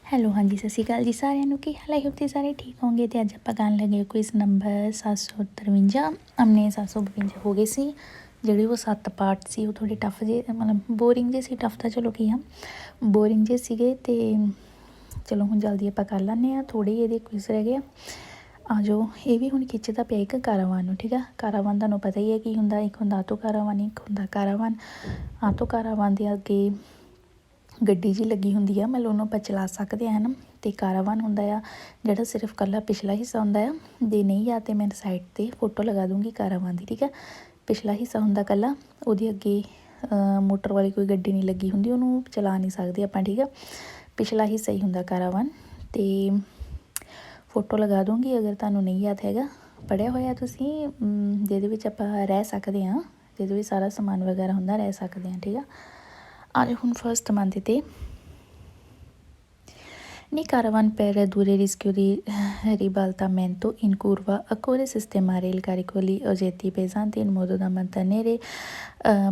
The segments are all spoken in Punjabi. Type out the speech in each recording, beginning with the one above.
ਹੈਲੋ ਹਾਂਜੀ ਸਤਿ ਸ਼੍ਰੀ ਅਕਾਲ ਜੀ ਸਾਰਿਆਂ ਨੂੰ। ਕੀ ਹਾਲ ਹੈ? ਹੋਪ ਸਾਰੇ ਠੀਕ ਹੋਣਗੇ। ਤੇ ਅੱਜ ਆਪਾਂ ਕਰਨ ਲੱਗੇ ਕੁਇਜ਼ ਨੰਬਰ 753। ਅਮਨੇ 752 ਹੋ ਗਏ ਸੀ ਜਿਹੜੇ ਉਹ 7 ਪਾਰਟ ਸੀ। ਉਹ ਥੋੜੇ ਟਫ ਜੇ ਮਤਲਬ ਬੋਰਿੰਗ ਜੇ ਸੀ। ਟਫ ਤਾਂ ਚਲੋ ਕੀ ਆ, ਬੋਰਿੰਗ ਜੇ ਸੀਗੇ। ਤੇ ਚਲੋ ਹੁਣ ਜਲਦੀ ਆਪਾਂ ਕਰ ਲੈਂਦੇ ਹਾਂ। ਥੋੜ੍ਹੇ ਇਹਦੇ ਕੁਇਜ਼ ਰਹਿ ਗਏ ਆ ਜਾਓ। ਇਹ ਵੀ ਹੁਣ ਖਿੱਚਦਾ ਪਿਆ ਇੱਕ ਕਾਰਾਵਾਨ ਨੂੰ। ਠੀਕ ਆ, ਕਾਰਾਵਾਨ ਤੁਹਾਨੂੰ ਪਤਾ ਹੀ ਹੈ ਕੀ ਹੁੰਦਾ। ਇੱਕ ਹੁੰਦਾ ਆਟੋ ਕਾਰਾਵਾਨ, ਇੱਕ ਹੁੰਦਾ ਕਾਰਾਵਾਨ। ਆਟੋ ਕਾਰਾਵਾਨ ਦੇ ਅੱਗੇ ਗੱਡੀ ਜੀ ਲੱਗੀ ਹੁੰਦੀ ਆ, ਮਤਲਬ ਉਹਨੂੰ ਆਪਾਂ ਚਲਾ ਸਕਦੇ ਹਾਂ, ਹੈ ਨਾ। ਅਤੇ ਕਾਰਾਵਾਨ ਹੁੰਦਾ ਆ ਜਿਹੜਾ ਸਿਰਫ ਇਕੱਲਾ ਪਿਛਲਾ ਹਿੱਸਾ ਹੁੰਦਾ ਆ। ਦੇ ਨਹੀਂ ਆ ਤੇ ਮੈਂ ਸਾਈਡ 'ਤੇ ਫੋਟੋ ਲਗਾ ਦੂੰਗੀ ਕਾਰਾਵਾਨ ਦੀ। ਠੀਕ ਆ, ਪਿਛਲਾ ਹਿੱਸਾ ਹੁੰਦਾ ਇਕੱਲਾ, ਉਹਦੇ ਅੱਗੇ ਮੋਟਰ ਵਾਲੀ ਕੋਈ ਗੱਡੀ ਨਹੀਂ ਲੱਗੀ ਹੁੰਦੀ, ਉਹਨੂੰ ਚਲਾ ਨਹੀਂ ਸਕਦੇ ਆਪਾਂ। ਠੀਕ ਆ, ਪਿਛਲਾ ਹਿੱਸਾ ਹੀ ਹੁੰਦਾ ਕਾਰਾਵਾਨ। ਅਤੇ ਫੋਟੋ ਲਗਾ ਦੂੰਗੀ ਅਗਰ ਤੁਹਾਨੂੰ ਨਹੀਂ ਯਾਦ ਹੈਗਾ। ਪੜ੍ਹਿਆ ਹੋਇਆ ਤੁਸੀਂ, ਜਿਹਦੇ ਵਿੱਚ ਆਪਾਂ ਰਹਿ ਸਕਦੇ ਹਾਂ, ਜਿਹਦੇ ਵਿੱਚ ਸਾਰਾ ਸਮਾਨ ਵਗੈਰਾ ਹੁੰਦਾ, ਰਹਿ ਸਕਦੇ ਹਾਂ। ਠੀਕ ਆ, ਅੱਜ ਹੁਣ ਫਸਟ ਮੰਥ 'ਤੇ Ni caravan per dure rischio di ribaltamento in curva occorre sistemare il carico di oggetti pesanti in modo da mantenere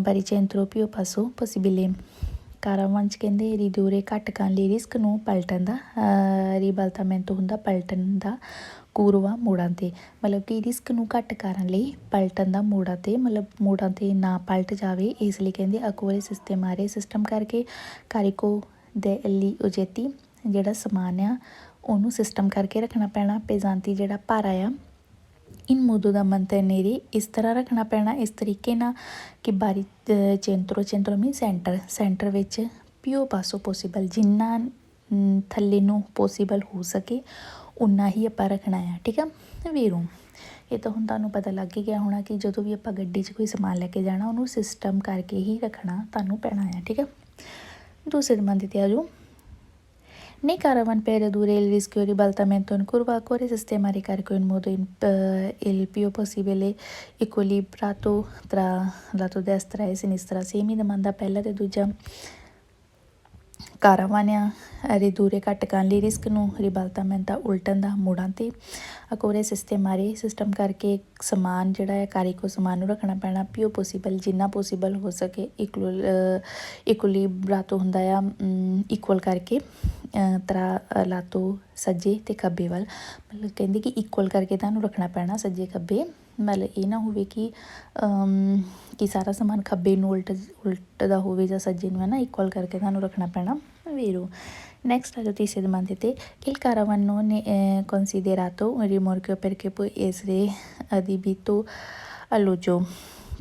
baricentro più basso possibile। ਕਾਰਾਵਾਨ 'ਚ ਕਹਿੰਦੇ ਰੀਡਿਊਰੇ ਘੱਟ ਕਰਨ ਲਈ ਰਿਸਕ ਨੂੰ ਪਲਟਣ ਦਾ, ਰੀਬਲਟਾਮੈਂਟੋ ਹੁੰਦਾ ਪਲਟਣ ਦਾ, ਕੂਰਵਾ ਮੋੜਾਂ 'ਤੇ, ਮਤਲਬ ਕਿ ਰਿਸਕ ਨੂੰ ਘੱਟ ਕਰਨ ਲਈ ਪਲਟਣ ਦਾ ਮੋੜਾਂ 'ਤੇ, ਮਤਲਬ ਮੋੜਾਂ 'ਤੇ ਨਾ ਪਲਟ ਜਾਵੇ ਇਸ ਲਈ ਕਹਿੰਦੇ ਅਕੋਰੇ ਸਿਸਟਮਾਰੇ ਸਿਸਟਮ ਕਰਕੇ ਕਾਰਿਕੋ ਦੇ ਲਈ ਉਜੇਤੀ ਜਿਹੜਾ ਸਮਾਨ ਆ ਉਹਨੂੰ ਸਿਸਟਮ ਕਰਕੇ ਰੱਖਣਾ ਪੈਣਾ। ਪੇਜ਼ਾਂਤੀ ਜਿਹੜਾ ਭਾਰਾ ਆ ਇਨ ਮੋਦੋ ਦਾ ਮੰਤਨੇਰੇ ਇਸ ਤਰ੍ਹਾਂ ਰੱਖਣਾ ਪੈਣਾ, ਇਸ ਤਰੀਕੇ ਨਾਲ ਕਿ ਬਾਰੀ ਚੇਂਤਰੋ ਮੀਨ ਸੈਂਟਰ ਵਿੱਚ ਪਿਓ ਪਾਸੋ ਪੋਸੀਬਲ, ਜਿੰਨਾ ਥੱਲੇ ਨੂੰ ਪੋਸੀਬਲ ਹੋ ਸਕੇ ਉਨਾ ਹੀ ਆਪਾਂ ਰੱਖਣਾ ਆ। ਠੀਕ ਆ ਵੀਰੋ, ਇਹ ਤਾਂ ਹੁਣ ਤੁਹਾਨੂੰ ਪਤਾ ਲੱਗ ਹੀ ਗਿਆ ਹੋਣਾ ਕਿ ਜਦੋਂ ਵੀ ਆਪਾਂ ਗੱਡੀ 'ਚ ਕੋਈ ਸਮਾਨ ਲੈ ਕੇ ਜਾਣਾ ਉਹਨੂੰ ਸਿਸਟਮ ਕਰਕੇ ਹੀ ਰੱਖਣਾ ਤੁਹਾਨੂੰ ਪੈਣਾ ਆ। ਠੀਕ ਆ, ਦੂਸਰੇ ਨੰਬਰ 'ਤੇ ਆ ਜਾਓ। Nei caravan per ridurre il rischio di ribaltamento in curva occorre sistemare il carico in modo il più possibile equilibrato tra lato destra e sinistra। Same ਹੀ ਦਮਾਂਦਾ ਪਹਿਲਾ ਤੇ ਦੂਜਾ। ਕਾਰਾਵਾਨ ਆ ਰੀਡੂਰੇ ਘੱਟ ਕਰਨ ਲਈ ਰਿਸਕ ਨੂੰ, ਰਿਬਲਟਾਮੈਂਟਾ ਉਲਟਣ ਦਾ ਮੋੜਾਂ 'ਤੇ, ਅਕੋਰੇ ਸਿਸਟਮਾਰੇ ਸਿਸਟਮ ਕਰਕੇ ਸਮਾਨ ਜਿਹੜਾ ਹੈ ਕਾਰਿਕੋ ਸਮਾਨ ਨੂੰ ਰੱਖਣਾ ਪੈਣਾ। ਪਿਓ ਪੋਸੀਬਲ ਜਿੰਨਾ ਪੋਸੀਬਲ ਹੋ ਸਕੇ। ਇਕੁਲੀਬਰਾਤੋ ਹੁੰਦਾ ਆ ਇਕੁਅਲ ਕਰਕੇ, ਤਰਾ ਲਾਤੋ ਸੱਜੇ ਅਤੇ ਖੱਬੇ ਵੱਲ, ਮਤਲਬ ਕਹਿੰਦੇ ਕਿ ਇਕੁਅਲ ਕਰਕੇ ਤੁਹਾਨੂੰ ਰੱਖਣਾ ਪੈਣਾ ਸੱਜੇ ਖੱਬੇ। ਮਤਲਬ ਇਹ ਨਾ ਹੋਵੇ ਕਿ ਸਾਰਾ ਸਮਾਨ ਖੱਬੇ ਨੂੰ ਉਲਟਦਾ ਹੋਵੇ ਜਾਂ ਸੱਜੇ ਨੂੰ, ਹੈ ਨਾ। ਇਕੁਅਲ ਕਰਕੇ ਤੁਹਾਨੂੰ ਰੱਖਣਾ ਪੈਣਾ ਵੀਰੋ। ਨੈਕਸਟ ਆ ਜਾਓ ਤੀਸਰੇ ਨੰਬਰ 'ਤੇ। Il caravano considerato un rimorchio perché può essere adibito all'uso।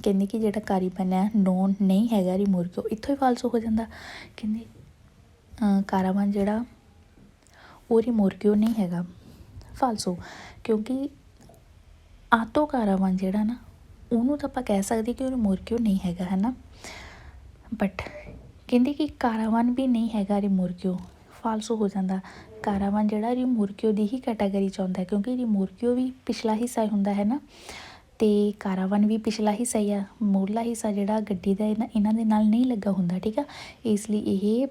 ਕਹਿੰਦੇ ਕਿ ਜਿਹੜਾ ਕਾਰਾਵਾਨ ਹੈ ਨੋਨ ਨਹੀਂ ਹੈਗਾ ਰਿਮੋਰਕਿਓ, ਇੱਥੋਂ ਹੀ ਫਾਲਸੋ ਹੋ ਜਾਂਦਾ। ਕਹਿੰਦੇ ਕਾਰਾਵਾਨ ਜਿਹੜਾ ਉਹ ਰਿਮੋਰਕਿਓ ਨਹੀਂ ਹੈਗਾ, ਫਾਲਸੋ। ਕਿਉਂਕਿ ਆਟੋ ਕਾਰਾਵਾਨ ਜਿਹੜਾ ਨਾ ਉਹਨੂੰ ਤਾਂ ਆਪਾਂ ਕਹਿ ਸਕਦੇ ਕਿ ਉਹ ਰਿਮੋਰਕਿਓ ਨਹੀਂ ਹੈਗਾ, ਹੈ ਨਾ। ਬਟ ਕਹਿੰਦੇ ਕਿ ਕਾਰਾਵਾਨ ਵੀ ਨਹੀਂ ਹੈਗਾ ਰਿਮੋਰਕਿਓ, ਫਾਲਸੋ ਹੋ ਜਾਂਦਾ। ਕਾਰਾਵਾਨ ਜਿਹੜਾ ਰਿਮੋਰਕਿਓ ਦੀ ਹੀ ਕੈਟਾਗਰੀ 'ਚ ਆਉਂਦਾ, ਕਿਉਂਕਿ ਰਿਮੋਰਕਿਓ ਵੀ ਪਿਛਲਾ ਹਿੱਸਾ ਹੁੰਦਾ, ਹੈ ਨਾ। ਅਤੇ ਕਾਰਾਵਾਨ ਵੀ ਪਿਛਲਾ ਹਿੱਸਾ ਹੀ ਆ। ਮੂਹਰਲਾ ਹਿੱਸਾ ਜਿਹੜਾ ਗੱਡੀ ਦਾ ਇਹਨਾਂ ਦੇ ਨਾਲ ਨਹੀਂ ਲੱਗਾ ਹੁੰਦਾ। ਠੀਕ ਆ, ਇਸ ਲਈ ਇਹ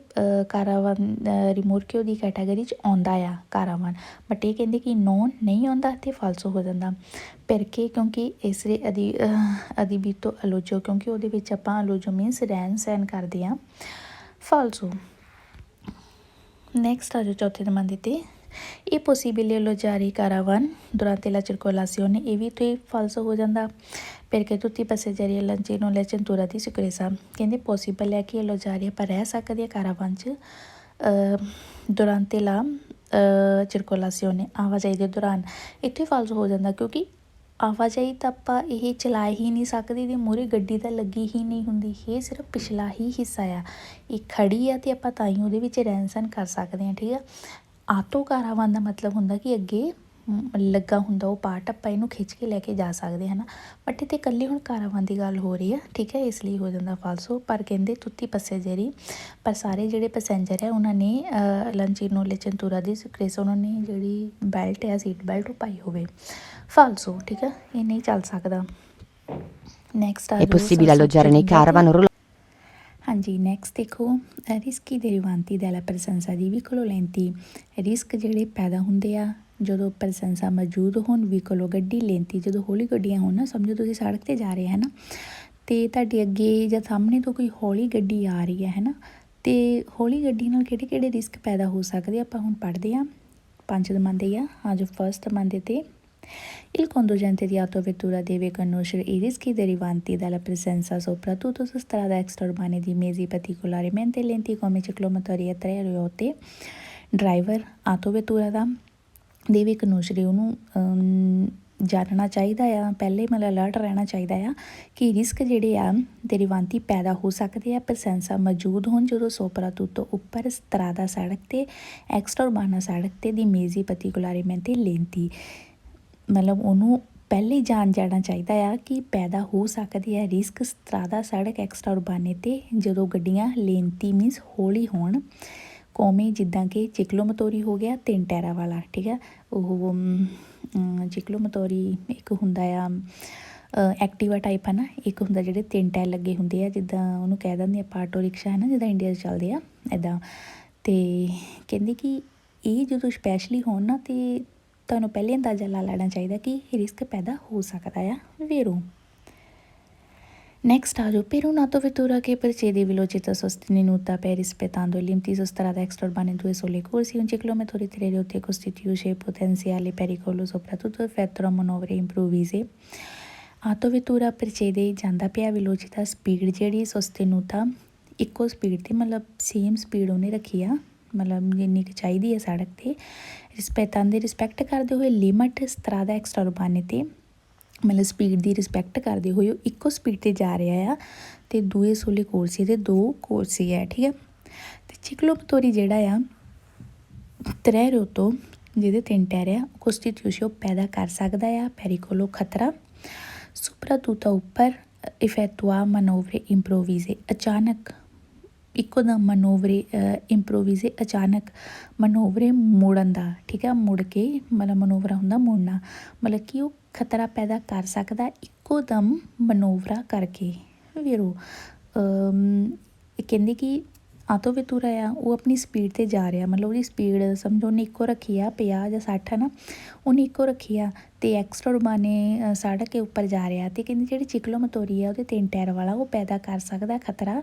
ਕਾਰਾਵਾਨ ਰਿਮੋਰਕਿਓ ਦੀ ਕੈਟਾਗਰੀ 'ਚ ਆਉਂਦਾ ਆ ਕਾਰਾਵਾਨ। ਬਟ ਇਹ ਕਹਿੰਦੇ ਕਿ ਨੋਨ ਨਹੀਂ ਆਉਂਦਾ ਅਤੇ ਫਾਲਸੋ ਹੋ ਜਾਂਦਾ। ਪਿਰਕੇ ਕਿਉਂਕਿ ਇਸਰੇ ਅਦੀਬੀਤੋ ਅਲੋਜੋ, ਕਿਉਂਕਿ ਉਹਦੇ ਵਿੱਚ ਆਪਾਂ ਅਲੋਜੋ ਮੀਨਸ ਰਹਿਣ ਸਹਿਣ ਕਰਦੇ ਹਾਂ, ਫਾਲਸੋ। ਨੈਕਸਟ ਆ ਜਾਓ ਚੌਥੇ ਨੰਬਰ 'ਤੇ। ਇਹ ਪੋਸੀਬile alloggiare caravan durante la circolazione, ਇਹ ਵੀ ਤੋਂ ਹੀ ਫਾਲਸੋ ਹੋ ਜਾਂਦਾ। perché tutti i passeggeri all'angino la cintura di sicurezza। ਕਹਿੰਦੇ ਪੋਸੀਬਲ ਹੈ ਕਿ alloggiare ਆਪਾਂ ਰਹਿ ਸਕਦੇ ਹਾਂ ਕਾਰਾਵਾਨ 'ਚ durante la circolazione, ਆਵਾਜਾਈ ਦੇ ਦੌਰਾਨ। ਇੱਥੋਂ ਹੀ ਫਾਲਸੋ ਹੋ ਜਾਂਦਾ ਕਿਉਂਕਿ ਆਵਾਜਾਈ ਤਾਂ ਆਪਾਂ ਇਹ ਚਲਾ ਹੀ ਨਹੀਂ ਸਕਦੇ, ਇਹਦੇ ਮੂਹਰੇ ਗੱਡੀ ਤਾਂ ਲੱਗੀ ਹੀ ਨਹੀਂ ਹੁੰਦੀ। ਇਹ ਸਿਰਫ ਪਿਛਲਾ ਹੀ ਹਿੱਸਾ ਆ, ਇਹ ਖੜੀ ਆ ਅਤੇ ਆਪਾਂ ਤਾਂ ਹੀ ਉਹਦੇ ਵਿੱਚ ਰਹਿਣ ਸਹਿਣ ਕਰ ਸਕਦੇ ਹਾਂ। ਠੀਕ ਆ, ਆਟੋ ਕਾਰਾਵਾਨ ਦਾ ਮਤਲਬ ਹੁੰਦਾ ਕਿ ਅੱਗੇ ਲੱਗਾ ਹੁੰਦਾ ਉਹ ਪਾਰਟ, ਆਪਾਂ ਇਹਨੂੰ ਖਿੱਚ ਕੇ ਲੈ ਕੇ ਜਾ ਸਕਦੇ ਹਾਂ ਨਾ। ਬਟ ਇੱਥੇ ਇਕੱਲੇ ਹੁਣ ਕਾਰਾਵਾਨ ਦੀ ਗੱਲ ਹੋ ਰਹੀ ਆ। ਠੀਕ ਹੈ, ਇਸ ਲਈ ਹੋ ਜਾਂਦਾ ਫਾਲਸੋ। ਪਰ ਕਹਿੰਦੇ ਤੁੱਤੀ ਪੈਸੇਜਰੀ, ਪਰ ਸਾਰੇ ਜਿਹੜੇ ਪੈਸੇਂਜਰ ਹੈ ਉਹਨਾਂ ਨੇ ਲੰਚੀਨੋ ਲੈ ਚੰਤੂਰਾ ਦੀ ਸਕਰੇਸ, ਉਹਨਾਂ ਨੇ ਜਿਹੜੀ ਬੈਲਟ ਹੈ ਸੀਟ ਬੈਲਟ ਉਹ ਪਾਈ ਹੋਵੇ, ਫਾਲਸੋ। ਠੀਕ ਹੈ, ਇਹ ਨਹੀਂ ਚੱਲ ਸਕਦਾ। ਨੈਕਸਟ ਆ ਜਾਓ ਹਾਂਜੀ। ਨੈਕਸਟ ਦੇਖੋ, ਰਿਸਕੀ ਦੇਰੀਵਾਂਤੀ ਦੈਲਾ ਪ੍ਰਸੰਸਾ ਦੀ ਵੀਕਲੋ ਲੈਂਤੀ। ਰਿਸਕ ਜਿਹੜੇ ਪੈਦਾ ਹੁੰਦੇ ਆ ਜਦੋਂ ਪ੍ਰਸੰਸਾ ਮੌਜੂਦ ਹੋਣ, ਵੀਕਲੋ ਗੱਡੀ ਲੈਂਤੀ ਜਦੋਂ ਹੌਲੀ ਗੱਡੀਆਂ ਹੋਣ ਨਾ, ਸਮਝੋ ਤੁਸੀਂ ਸੜਕ 'ਤੇ ਜਾ ਰਹੇ ਹੈ ਨਾ, ਅਤੇ ਤੁਹਾਡੇ ਅੱਗੇ ਜਾਂ ਸਾਹਮਣੇ ਤੋਂ ਕੋਈ ਹੌਲੀ ਗੱਡੀ ਆ ਰਹੀ ਹੈ ਨਾ, ਤੇ ਹੌਲੀ ਗੱਡੀ ਨਾਲ ਕਿਹੜੇ ਰਿਸਕ ਪੈਦਾ ਹੋ ਸਕਦੇ ਆਪਾਂ ਹੁਣ ਪੜ੍ਹਦੇ ਹਾਂ। 5 domande ਆ ਜੋ ਫਸਟ domande ਤੇ il conducente di autovettura deve conoscere i rischi derivanti dalla presenza soprattutto su strade extraurbane di mezzi particolarmente lenti come ciclomotori e tre ruote driver autovettura the deve conoscere ਉਹਨੂੰ ਜਾਣਨਾ ਚਾਹੀਦਾ ਆ ਪਹਿਲੇ ਮਤਲਬ ਅਲਰਟ ਰਹਿਣਾ ਚਾਹੀਦਾ ਆ ਕਿ ਰਿਸਕ ਜਿਹੜੇ ਆ ਦਰਿਵਾਂਤੀ ਪੈਦਾ ਹੋ ਸਕਦੇ ਆ ਪ੍ਰੈਸੈਂਸਾ ਮੌਜੂਦ ਹੋਣ ਜਦੋਂ ਸੋਪਰਾਤੂਤੋ ਉੱਪਰ ਸਟਰਾਦਾ ਸੜਕ 'ਤੇ ਐਕਸਟਰਾ ਉਰਬਾਨਾ ਸੜਕ 'ਤੇ ਦੀ ਮੇਜ਼ੀ ਪਰਟੀਕੁਲਰmente lenti ਮਤਲਬ ਉਹਨੂੰ ਪਹਿਲੇ ਜਾਣਾ ਚਾਹੀਦਾ ਆ ਕਿ ਪੈਦਾ ਹੋ ਸਕਦੇ ਆ ਰਿਸਕ ਸਟਰਾਦਾ ਸੜਕ ਐਕਸਟਰਾ ਉਰਬਾਨੇ 'ਤੇ ਜਦੋਂ ਗੱਡੀਆਂ ਲੇਨਤੀ ਮੀਨਸ ਹੌਲੀ ਹੋਣ ਕੌਮੇ ਜਿੱਦਾਂ ਕਿ ਚਿਕਲੋਮੋਤੋਰੀ ਹੋ ਗਿਆ 3 ਟਾਇਰਾਂ ਵਾਲਾ ਠੀਕ ਆ ਉਹ ਚਿਕਲੋਮੋਤੋਰੀ ਇੱਕ ਹੁੰਦਾ ਆ ਐਕਟੀਵਾ ਟਾਈਪ ਹੈ ਨਾ ਇੱਕ ਹੁੰਦਾ ਜਿਹੜੇ 3 ਟਾਇਰ ਲੱਗੇ ਹੁੰਦੇ ਆ ਜਿੱਦਾਂ ਉਹਨੂੰ ਕਹਿ ਦਿੰਦੇ ਆਪਾਂ ਆਟੋ ਰਿਕਸ਼ਾ ਹੈ ਨਾ ਜਿੱਦਾਂ ਇੰਡੀਆ 'ਚ ਚੱਲਦੇ ਆ ਇੱਦਾਂ ਅਤੇ ਕਹਿੰਦੇ ਕਿ ਇਹ ਜਦੋਂ ਸਪੈਸ਼ਲੀ ਹੋਣ ਨਾ ਅਤੇ ਤੁਹਾਨੂੰ ਪਹਿਲੇ ਅੰਦਾਜ਼ਾ ਲਾ ਲੈਣਾ ਚਾਹੀਦਾ ਕਿ ਰਿਸਕ ਪੈਦਾ ਹੋ ਸਕਦਾ ਆ ਵੇਰੋ Next stadio, per un'autovettura che procede velocità sostenuta per rispettando i limiti su strada extraurbana in 2 soli corsi, un ciclometro di 3 rotte costituisce potenziale pericolo, soprattutto effetto a manovre improvvise. Autovettura procede ਜਾਂਦਾ ਪਿਆ velocità speed ਜਿਹੜੀ sostenuta ਇੱਕੋ ਸਪੀਡ 'ਤੇ ਮਤਲਬ ਸੇਮ ਸਪੀਡ ਉਹਨੇ ਰੱਖੀ ਆ ਮਤਲਬ ਜਿੰਨੀ ਕੁ ਚਾਹੀਦੀ ਹੈ ਸੜਕ 'ਤੇ ਰਿਸਪੈਕਟ ਕਰਦੇ ਹੋਏ ਲਿਮਟ ਸਟਰਾਦਾ ਐਕਸਟਰਾਉਰਬਾਨੇ 'ਤੇ ਮਤਲਬ ਸਪੀਡ ਦੀ ਰਿਸਪੈਕਟ ਕਰਦੇ ਹੋਏ ਉਹ ਇੱਕੋ ਸਪੀਡ 'ਤੇ ਜਾ ਰਿਹਾ ਆ ਅਤੇ ਦੂਏ ਸੋਲੇ ਕੋਰਸੀ ਦੇ 2 ਕੋਰਸੀ ਹੈ ਠੀਕ ਹੈ ਅਤੇ ਚਿਕਲੋਮੋਤੋਰੀ ਜਿਹੜਾ ਆ ਤ੍ਰੈ ਰੋਤੋ ਜਿਹਦੇ 3 ਟਾਇਰ ਆ ਕੋਸਟੀਟਿਊਸ਼ਨ ਪੈਦਾ ਕਰ ਸਕਦਾ ਆ ਪੈਰੀਕੋਲੋ ਖਤਰਾ ਸੁਪਰਾਤੂਤਾ ਉੱਪਰ ਇਫੈਕਟੁਆ ਮਨੋਵਰੇ ਇੰਪਰੋਵੀਜ਼ੇ ਅਚਾਨਕ ਇੱਕੋ ਦਮ ਮਨੋਵਰੇ ਇੰਪਰੋਵੀਜ਼ੇ ਅਚਾਨਕ ਮਨੋਵਰੇ ਮੋੜਨ ਦਾ ਠੀਕ ਆ ਮੁੜ ਕੇ ਮਤਲਬ ਮਨੋਵਰਾ ਹੁੰਦਾ ਮੁੜਨਾ ਮਤਲਬ ਕਿ ਉਹ ਖਤਰਾ ਪੈਦਾ ਕਰ ਸਕਦਾ ਇੱਕੋ ਦਮ ਮਨੋਵਰਾ ਕਰਕੇ ਵੇਰੋ ਕਹਿੰਦੇ ਕਿ ਆਟੋਵੇਤੂਰਾ ਆ ਉਹ ਆਪਣੀ ਸਪੀਡ 'ਤੇ ਜਾ ਰਿਹਾ ਮਤਲਬ ਉਹਦੀ ਸਪੀਡ ਸਮਝੋ ਉਹਨੇ ਇੱਕੋ ਰੱਖੀ ਆ 50 ਜਾਂ 60 ਹੈ ਨਾ ਉਹਨੇ ਇੱਕੋ ਰੱਖੀ ਆ ਅਤੇ ਐਕਸਟਰਾ ਉਰਬਾਨੇ ਸੜਕ ਕੇ ਉੱਪਰ ਜਾ ਰਿਹਾ ਅਤੇ ਕਹਿੰਦੇ ਜਿਹੜੀ ਚਿਕਲੋਮੋਤੋਰੀ ਆ ਉਹਦੇ 3 ਟਾਇਰ ਵਾਲਾ ਉਹ ਪੈਦਾ ਕਰ ਸਕਦਾ ਖਤਰਾ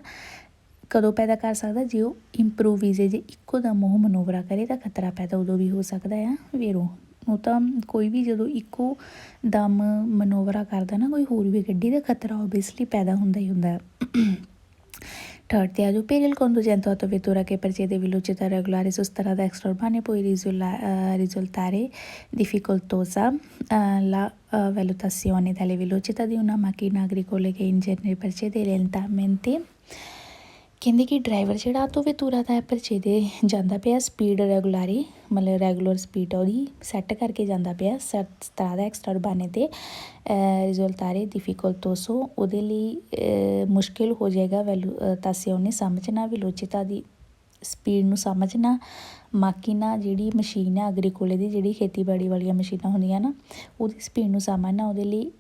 ਕਦੋਂ ਪੈਦਾ ਕਰ ਸਕਦਾ ਜੇ ਉਹ ਇੰਪਰੂਵੀਜ਼ੇ ਜੇ ਇੱਕੋ ਦਮ ਉਹ ਮਨੋਵਰਾ ਕਰੇ ਤਾਂ ਖਤਰਾ ਪੈਦਾ ਉਦੋਂ ਵੀ ਹੋ ਸਕਦਾ ਆ ਵੇਰੋ ਉਹ ਤਾਂ ਕੋਈ ਵੀ ਜਦੋਂ ਇੱਕੋ ਦਮ ਮਨੋਵਰਾ ਕਰਦਾ ਨਾ ਕੋਈ ਹੋਰ ਵੀ ਗੱਡੀ ਦਾ ਖਤਰਾ ਓਬੀਅਸਲੀ ਪੈਦਾ ਹੁੰਦਾ ਹੀ ਹੁੰਦਾ Third teatro per il conducente autovettura che procede velocità regolare su strada extraurbana può risultare difficoltosa la valutazione delle velocità di una macchina agricola che in genere procede lentamente ਕਹਿੰਦੇ ਕਿ ਡਰਾਈਵਰ ਜਿਹੜਾ ਆਟੋਵੇਤੂਰਾ ਦਾ ਪ੍ਰਚੇਦੇ ਜਾਂਦਾ ਪਿਆ ਸਪੀਡ ਰੈਗੂਲਰੀ ਮਤਲਬ ਰੈਗੂਲਰ ਸਪੀਡ ਉਹਦੀ ਸੈੱਟ ਕਰਕੇ ਜਾਂਦਾ ਪਿਆ ਸਟਰਾਦਾ ਐਕਸਟਰਾਉਰਬਾਨੇ 'ਤੇ ਰਿਜ਼ਲਟਾਰੇ ਡਿਫਿਕਲਟੋਸੋ ਉਹਦੇ ਲਈ ਮੁਸ਼ਕਿਲ ਹੋ ਜਾਏਗਾ ਵੈਲੂਟਾਸੀਓਨੇ ਸਮਝਣਾ ਵੈਲੋਚਿਤਾ ਦੀ ਸਪੀਡ ਨੂੰ ਸਮਝਣਾ ਮਾਕੀਨਾ ਜਿਹੜੀ ਮਸ਼ੀਨ ਹੈ ਅਗਰੀਕੋਲੇ ਦੀ ਜਿਹੜੀ ਖੇਤੀਬਾੜੀ ਵਾਲੀਆਂ ਮਸ਼ੀਨਾਂ ਹੁੰਦੀਆਂ ਨਾ ਉਹਦੀ ਸਪੀਡ ਨੂੰ ਸਮਝਣਾ ਉਹਦੇ ਲਈ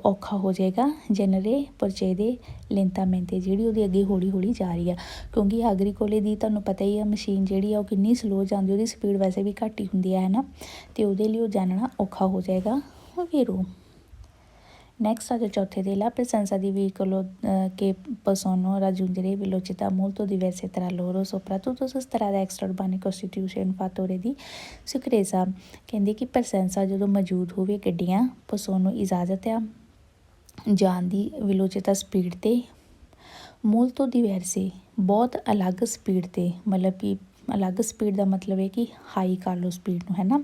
ਔਖਾ ਹੋ ਜਾਏਗਾ ਜਨਰੇ ਪਰਚੇਦੇ ਲੈਂਟਾਮੈਂਟੇ ਜਿਹੜੀ ਉਹਦੀ ਅੱਗੇ ਹੌਲੀ ਹੌਲੀ ਜਾ ਰਹੀ ਆ ਕਿਉਂਕਿ ਅਗਰੀਕੋਲੇ ਦੀ ਤੁਹਾਨੂੰ ਪਤਾ ਹੀ ਆ ਮਸ਼ੀਨ ਜਿਹੜੀ ਆ ਉਹ ਕਿੰਨੀ ਸਲੋ ਜਾਂਦੀ ਉਹਦੀ ਸਪੀਡ ਵੈਸੇ ਵੀ ਘੱਟ ਹੀ ਹੁੰਦੀ ਹੈ ਨਾ ਅਤੇ ਉਹਦੇ ਲਈ ਉਹ ਜਾਣਨਾ ਔਖਾ ਹੋ ਜਾਏਗਾ ਵੇਰੋ Next ad ciotte della presenza di veicoli che possono raggiungere velocità molto diverse tra loro, soprattutto su strade extraurbane costituisce un fattore di sicurezza. ਕਹਿੰਦੇ ਕਿ ਪ੍ਰੈਸੈਂਸਾ ਜਦੋਂ ਮੌਜੂਦ ਹੋਵੇ ਗੱਡੀਆਂ possono ਇਜਾਜ਼ਤ ਆ ਜਾਣ ਦੀ velocità ਸਪੀਡ 'ਤੇ molto diverse ਬਹੁਤ ਅਲੱਗ ਸਪੀਡ 'ਤੇ ਮਤਲਬ ਕਿ ਅਲੱਗ ਸਪੀਡ ਦਾ ਮਤਲਬ ਹੈ ਕਿ ਹਾਈ ਕਰ ਲਓ ਸਪੀਡ ਨੂੰ ਹੈ ਨਾ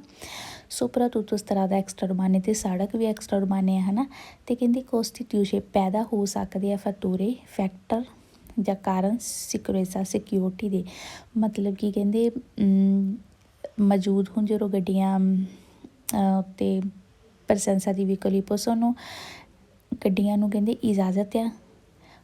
ਸੋਪਰਾਤੂਤੋ ਸਟਰਾਦਾ ਐਕਸਟਰਾਉਰਬਾਨੇ 'ਤੇ ਸੜਕ ਵੀ ਐਕਸਟਰਾਉਰਬਾਨੇ ਹੈ ਨਾ ਅਤੇ ਕਹਿੰਦੀ ਕੋਸਟੀਟਿਊਸ਼ਨ ਪੈਦਾ ਹੋ ਸਕਦੇ ਆ ਫਤੂਰੇ ਫੈਕਟਰ ਜਾਂ ਕਾਰਨ ਸਿਕਿਉਰੇਸਾ ਸਿਕਿਉਰਿਟੀ ਦੇ ਮਤਲਬ ਕਿ ਕਹਿੰਦੇ ਮੌਜੂਦ ਹੋਣ ਜਦੋਂ ਗੱਡੀਆਂ ਉੱਤੇ ਪ੍ਰੈਸੈਂਸਾ ਦੀ ਵਹੀਕਲ ਪੋਸੋਨੋ ਗੱਡੀਆਂ ਨੂੰ ਕਹਿੰਦੇ ਇਜਾਜ਼ਤ ਆ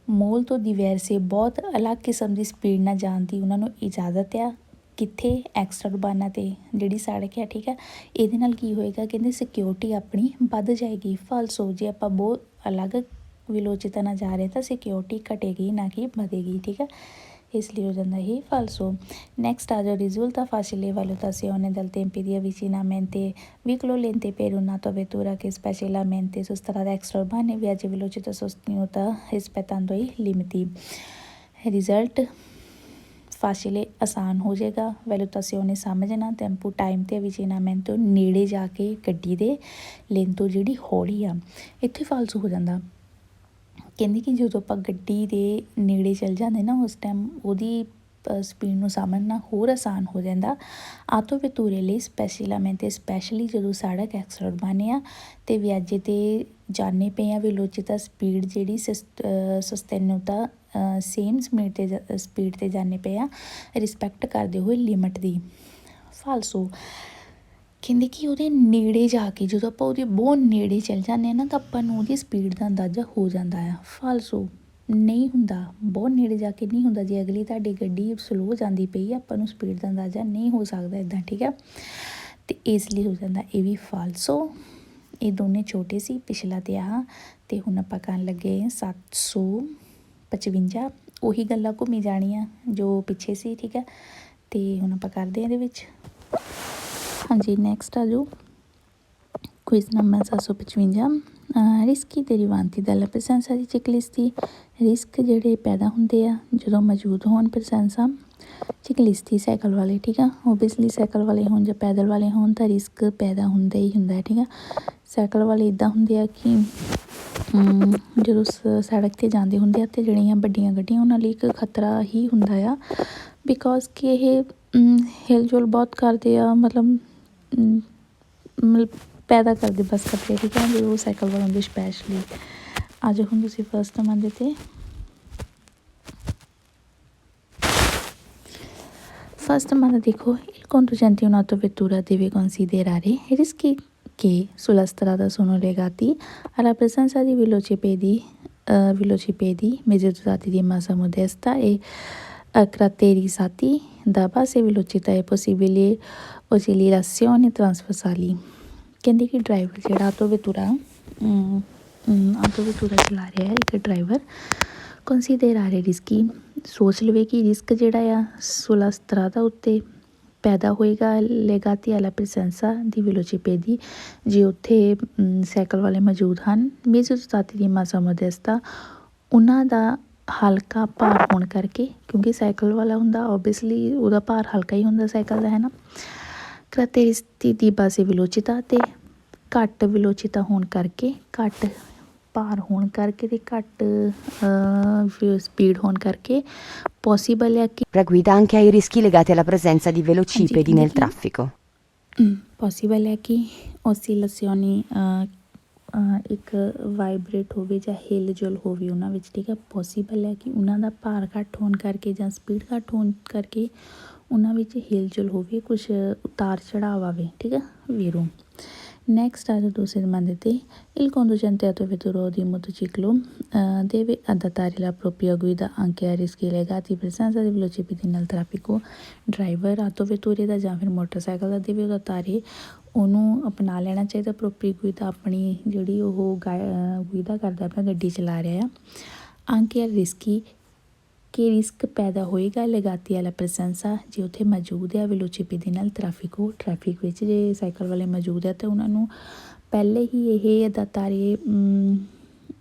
ਮੋਲ ਤੋਂ ਦਿਵੈਰਸੇ ਬਹੁਤ ਅਲੱਗ ਕਿਸਮ ਦੀ ਸਪੀਡ ਨਾਲ ਜਾਣ ਦੀ ਉਹਨਾਂ ਨੂੰ ਇਜਾਜ਼ਤ ਆ ਕਿੱਥੇ ਐਕਸਟਰਾਉਰਬਾਨਾ 'ਤੇ ਜਿਹੜੀ ਸੜਕ ਆ ਠੀਕ ਆ ਇਹਦੇ ਨਾਲ ਕੀ ਹੋਏਗਾ ਕਹਿੰਦੇ ਸਿਕਿਉਰਿਟੀ ਆਪਣੀ ਵੱਧ ਜਾਏਗੀ ਫਾਲਸੋ ਜੇ ਆਪਾਂ ਬਹੁਤ ਅਲੱਗ ਵਿਲੋਚਿਤਾ ਨਾਲ ਜਾ ਰਹੇ ਤਾਂ ਸਿਕਿਉਰਿਟੀ ਘਟੇਗੀ ਨਾ ਕਿ ਵਧੇਗੀ ਠੀਕ ਆ ਇਸ ਲਈ ਹੋ ਜਾਂਦਾ ਇਹ ਫਾਲਸੋ ਨੈਕਸਟ ਆ ਜੋ risulta facile valutazione del tempi di avvicinamento veicolo lente per un'autovettura che specialmente su strade extraurbane viaggia a velocità sostenuta rispettando i limiti result facile ਆਸਾਨ ਹੋ ਜਾਏਗਾ। ਵੈਲੂਟਾਸੀਓਨੇ ਸਮਝਣਾ, ਟੈਂਪੂ ਟਾਈਮ ਤੇ ਅਵਿਚਿਨਾਮੈਂਟੋ ਨੇੜੇ ਜਾ ਕੇ ਗੱਡੀ ਦੇ, ਲੈਂਤੋ ਜਿਹੜੀ ਹੌਲੀ ਆ। ਇੱਥੇ ਫਾਲਸੂ ਹੋ ਜਾਂਦਾ। ਕਹਿੰਦੀ ਕਿ ਜਦੋਂ ਆਪਾਂ ਗੱਡੀ ਦੇ ਨੇੜੇ ਚੱਲ ਜਾਂਦੇ ਨਾ ਉਸ ਟਾਈਮ ਉਹਦੀ ਸਪੀਡ ਨੂੰ ਸਮਝਣਾ ਹੋਰ ਆਸਾਨ ਹੋ ਜਾਂਦਾ। ਆਟੋ ਵੈਤੂਰੇ ਲਈ ਸਪੈਸ਼ਲmente ਸਪੈਸ਼ਲੀ ਜਦੋਂ ਸੜਕ ਐਕਸੀਡੈਂਟ ਬਣਿਆ ਅਤੇ ਵਿਆਜੇ 'ਤੇ ਜਾਣੇ ਪਏ ਆ ਵੇਲੋਚਿਤਾ ਸਪੀਡ ਜਿਹੜੀ ਸਸਤੈਨੂਤਾ ਸੇਮ ਸਪੀਡ 'ਤੇ ਜਾਣੇ ਪਏ ਆ ਰਿਸਪੈਕਟ ਕਰਦੇ ਹੋਏ ਲਿਮਟ ਦੀ। ਫਾਲਸੋ ਕਹਿੰਦੇ ਕਿ ਉਹਦੇ ਨੇੜੇ ਜਾ ਕੇ ਜਦੋਂ ਆਪਾਂ ਉਹਦੇ ਬਹੁਤ ਨੇੜੇ ਚੱਲ ਜਾਂਦੇ ਹਾਂ ਨਾ ਤਾਂ ਆਪਾਂ ਨੂੰ ਉਹਦੀ ਸਪੀਡ ਦਾ ਅੰਦਾਜ਼ਾ ਹੋ ਜਾਂਦਾ ਆ। ਫਾਲਸੋ ਨਹੀਂ ਹੁੰਦਾ, ਬਹੁਤ ਨੇੜੇ ਜਾ ਕੇ ਨਹੀਂ ਹੁੰਦਾ। ਜੇ ਅਗਲੀ ਤੁਹਾਡੀ ਗੱਡੀ ਸਲੋ ਜਾਂਦੀ ਪਈ ਆ ਆਪਾਂ ਨੂੰ ਸਪੀਡ ਦਾ ਅੰਦਾਜ਼ਾ ਨਹੀਂ ਹੋ ਸਕਦਾ ਇੱਦਾਂ, ਠੀਕ ਆ। ਅਤੇ ਇਸ ਲਈ ਹੋ ਜਾਂਦਾ ਇਹ ਵੀ ਫਾਲਸੋ। ਇਹ ਦੋਨੇ ਛੋਟੇ ਸੀ, ਪਿਛਲਾ ਅਤੇ ਆਹ। ਅਤੇ ਹੁਣ ਆਪਾਂ ਕਰਨ ਲੱਗੇ 755। ਉਹੀ ਗੱਲਾਂ ਘੁੰਮੀ ਜਾਣੀਆਂ ਜੋ ਪਿੱਛੇ ਸੀ, ਠੀਕ ਹੈ। ਅਤੇ ਹੁਣ ਆਪਾਂ ਕਰਦੇ ਹਾਂ ਇਹਦੇ ਵਿੱਚ। ਹਾਂਜੀ, ਨੈਕਸਟ ਆ ਜਾਓ ਕੁਇਜ਼ ਨੰਬਰ 755। ਰਿਸਕੀ ਦerivanti dalla presenza di ciclisti। Risk ਜਿਹੜੇ ਪੈਦਾ ਹੁੰਦੇ ਆ ਜਦੋਂ ਮੌਜੂਦ ਹੋਣ ਪ੍ਰੈਜ਼ੈਂਸਾਂ ਚਿਕਲਿਸਤੀ ਸਾਈਕਲ ਵਾਲੇ, ਠੀਕ ਆ। ਓਬੀਅਸਲੀ ਸਾਈਕਲ ਵਾਲੇ ਹੋਣ ਜਾਂ ਪੈਦਲ ਵਾਲੇ ਹੋਣ ਤਾਂ ਰਿਸਕ ਪੈਦਾ ਹੁੰਦਾ ਹੀ ਹੁੰਦਾ, ਠੀਕ ਆ। ਸਾਈਕਲ ਵਾਲੇ ਇੱਦਾਂ ਹੁੰਦੇ ਆ ਕਿ ਜਦੋਂ ਸੜਕ 'ਤੇ ਜਾਂਦੇ ਹੁੰਦੇ ਆ ਅਤੇ ਜਿਹੜੀਆਂ ਵੱਡੀਆਂ ਗੱਡੀਆਂ ਉਹਨਾਂ ਲਈ ਇੱਕ ਖਤਰਾ ਹੀ ਹੁੰਦਾ ਆ, ਬਿਕੋਜ਼ ਕਿ ਇਹ ਹਿਲ ਜੁਲ ਬਹੁਤ ਕਰਦੇ ਆ, ਮਤਲਬ ਪੈਦਾ ਕਰਦੇ ਬਸ ਖਤਰੇ, ਠੀਕ ਆ। ਜਦੋਂ ਸਾਈਕਲ ਵਾਲੇ ਹੁੰਦੇ ਸਪੈਸ਼ਲੀ। ਅੱਜ ਹੁਣ ਤੁਸੀਂ ਫਸਟ ਨੰਬਰ 'ਤੇ First domanda dico, il conducente in un'autovettura deve considerare i rischi che sulla strada sono legati alla presenza di velocipedi, mezzi dotati di massa modesta e caratterizzati da bassa velocità e possibili oscillazioni trasversali। ਕਹਿੰਦੇ ਕਿ ਡਰਾਈਵਰ ਜਿਹੜਾ ਆਟੋਵੈਤੂਰਾ ਚਲਾ ਰਿਹਾ ਇੱਕ ਡਰਾਈਵਰ ਕੰਸੀਡਰਾਰੇ ਰਿਸਕੀ, ਸੋਚ ਲਵੇ ਕਿ ਰਿਸਕ ਜਿਹੜਾ ਆ ਸੁਲਾ ਸਤਰਾਦਾ ਉੱਤੇ ਪੈਦਾ ਹੋਏਗਾ ਲੈਗਾਤੀ ਵਾਲਾ ਪ੍ਰੈਸੈਂਸਾ ਦੀ ਵੈਲੋਚੀਪੇਦੀ, ਜੇ ਉੱਥੇ ਸਾਈਕਲ ਵਾਲੇ ਮੌਜੂਦ ਹਨ। ਮੇਜ਼ੋਸਤਾਤੀ ਦੀ ਮਾਸਾ ਮੋਡੈਸਤਾ, ਉਹਨਾਂ ਦਾ ਹਲਕਾ ਭਾਰ ਹੋਣ ਕਰਕੇ, ਕਿਉਂਕਿ ਸਾਈਕਲ ਵਾਲਾ ਹੁੰਦਾ ਓਬੀਅਸਲੀ ਉਹਦਾ ਭਾਰ ਹਲਕਾ ਹੀ ਹੁੰਦਾ ਸਾਈਕਲ ਦਾ, ਹੈ ਨਾ। ਕਰਾਤੇਰਿਸਟੀ ਦੀ ਬਾਸੇ ਵੈਲੋਚਿਤਾ, ਅਤੇ ਘੱਟ ਵੈਲੋਚਿਤਾ ਹੋਣ ਕਰਕੇ, ਘੱਟ ਭਾਰ ਹੋਣ ਕਰਕੇ ਅਤੇ ਘੱਟ ਸਪੀਡ ਹੋਣ ਕਰਕੇ ਪੋਸੀਬਲ ਹੈ ਕਿ guida anche ai rischi legati alla presenza di velocipedi nel traffico। Possible ਹੈ ਕਿ ਓਸੀਲੇਸ਼ਨੀ ਇੱਕ ਵਾਈਬਰੇਟ ਹੋਵੇ ਜਾਂ ਹਿਲ ਜੁਲ ਹੋਵੇ ਉਹਨਾਂ ਵਿੱਚ, ਠੀਕ ਹੈ। ਪੋਸੀਬਲ ਹੈ ਕਿ ਉਹਨਾਂ ਦਾ ਭਾਰ ਘੱਟ ਹੋਣ ਕਰਕੇ ਜਾਂ ਸਪੀਡ ਘੱਟ ਹੋਣ ਕਰਕੇ ਉਹਨਾਂ ਵਿੱਚ ਹਿਲ ਜੁਲ ਹੋਵੇ, ਕੁਛ ਉਤਾਰ ਚੜਾਵ ਆਵੇ, ਠੀਕ ਹੈ ਵੀਰੋ। Next a due domande te, il conducente autovettura di motociclo deve adattare la propria guida anche a rischi legati alla presenza di velocipedi nel traffico। Driver ਆਟੋਵੈਤੂਰੇ ਦਾ ਜਾਂ ਫਿਰ ਮੋਟਰਸਾਈਕਲ ਦਾ ਦੇਵੇ ਉਤਾਰੇ, ਉਹਨੂੰ ਅਪਣਾ ਲੈਣਾ ਚਾਹੀਦਾ ਪ੍ਰੋਪਰੀ ਗੁਈਦਾ, ਆਪਣੀ ਜਿਹੜੀ ਉਹ ਗੁਈਦਾ ਕਰਦਾ ਆਪਣਾ ਗੱਡੀ ਚਲਾ ਰਿਹਾ ਆ। anche a rischi ਕਿ ਰਿਸਕ ਪੈਦਾ ਹੋਏਗਾ ਲੈਗਾਤੀ ਵਾਲਾ ਪ੍ਰੈਸੈਂਸਾ, ਜੇ ਉੱਥੇ ਮੌਜੂਦ ਆ ਵੈਲੋਚੀਪੇਦੀ ਨਾਲ ਟ੍ਰੈਫਿਕੋ, ਟ੍ਰੈਫਿਕ ਵਿੱਚ ਜੇ ਸਾਈਕਲ ਵਾਲੇ ਮੌਜੂਦ ਆ ਤਾਂ ਉਹਨਾਂ ਨੂੰ ਪਹਿਲੇ ਹੀ ਇਹ ਅਦਾਤਾਰੇ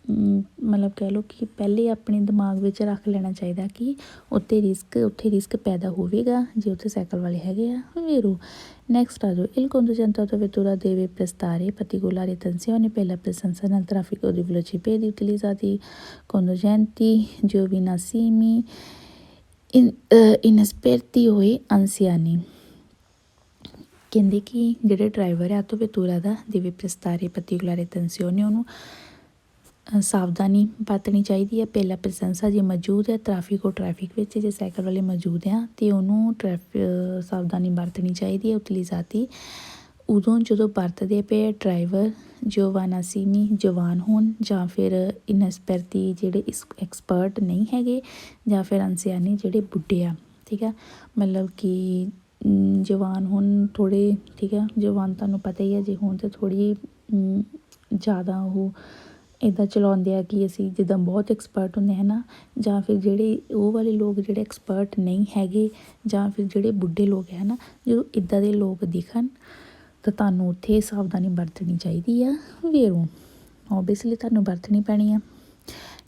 ਮਤਲਬ ਕਹਿ ਲਓ ਕਿ ਪਹਿਲੇ ਆਪਣੇ ਦਿਮਾਗ ਵਿੱਚ ਰੱਖ ਲੈਣਾ ਚਾਹੀਦਾ ਕਿ ਉੱਥੇ ਰਿਸਕ ਪੈਦਾ ਹੋਵੇਗਾ ਜੇ ਉੱਥੇ ਸਾਈਕਲ ਵਾਲੇ ਹੈਗੇ ਆ ਵੀਰੋ। Next a giù, il conducente autovettura deve prestare particolare attenzione per la presenza nel traffico di velocipedi utilizzati conducenti giovanissimi, inesperti o anziani। ਕਹਿੰਦੇ ਕਿ ਜਿਹੜੇ ਡਰਾਈਵਰ ਹੈ ਆਟੋਵੈਤੂਰਾ ਦਾ ਦੇਵੇ ਪ੍ਰਸਤਾਰੇ ਪਾਰਟੀਕੂਲਰ ਅਟੈਂਸ਼ੀਓਨੇ, ਉਹਨੂੰ ਸਾਵਧਾਨੀ ਵਰਤਣੀ ਚਾਹੀਦੀ ਹੈ। ਪਹਿਲਾ ਪ੍ਰੈਸੈਂਸਾ ਜੇ ਮੌਜੂਦ ਹੈ ਟ੍ਰੈਫਿਕ ਵਿੱਚ, ਜੇ ਸਾਈਕਲ ਵਾਲੇ ਮੌਜੂਦ ਆ ਅਤੇ ਉਹਨੂੰ ਸਾਵਧਾਨੀ ਵਰਤਣੀ ਚਾਹੀਦੀ ਹੈ। ਉਤਲੀਜ਼ਾਤੀ ਉਦੋਂ ਜਦੋਂ ਵਰਤਦੇ ਪਏ ਡਰਾਈਵਰ ਜੋਵਾਨਾਸੀਮੀ ਜਵਾਨ ਹੋਣ, ਜਾਂ ਫਿਰ ਇਨਸਪੈਰਤੀ ਜਿਹੜੇ ਐਕਸਪਰਟ ਨਹੀਂ ਹੈਗੇ, ਜਾਂ ਫਿਰ ਅੰਸਿਆਨੀ ਜਿਹੜੇ ਬੁੱਢੇ ਆ, ਠੀਕ ਆ। ਮਤਲਬ ਕਿ ਜਵਾਨ ਹੋਣ ਥੋੜ੍ਹੇ, ਠੀਕ ਆ। ਜਵਾਨ ਤੁਹਾਨੂੰ ਪਤਾ ਹੀ ਹੈ ਜੇ ਹੋਣ ਤਾਂ ਥੋੜ੍ਹੀ ਜ਼ਿਆਦਾ ਉਹ ਇੱਦਾਂ ਚਲਾਉਂਦੇ ਆ ਕਿ ਅਸੀਂ ਜਿੱਦਾਂ ਬਹੁਤ ਐਕਸਪਰਟ ਹੁੰਦੇ ਹੈ ਨਾ, ਜਾਂ ਫਿਰ ਜਿਹੜੇ ਉਹ ਵਾਲੇ ਲੋਕ ਜਿਹੜੇ ਐਕਸਪਰਟ ਨਹੀਂ ਹੈਗੇ, ਜਾਂ ਫਿਰ ਜਿਹੜੇ ਬੁੱਢੇ ਲੋਕ ਹੈ ਨਾ, ਜਦੋਂ ਇੱਦਾਂ ਦੇ ਲੋਕ ਦਿਖਣ ਤਾਂ ਤੁਹਾਨੂੰ ਉੱਥੇ ਸਾਵਧਾਨੀ ਵਰਤਣੀ ਚਾਹੀਦੀ ਆ ਵੀਰੋ। ਓਬੀਅਸਲੀ ਤੁਹਾਨੂੰ ਵਰਤਣੀ ਪੈਣੀ ਆ।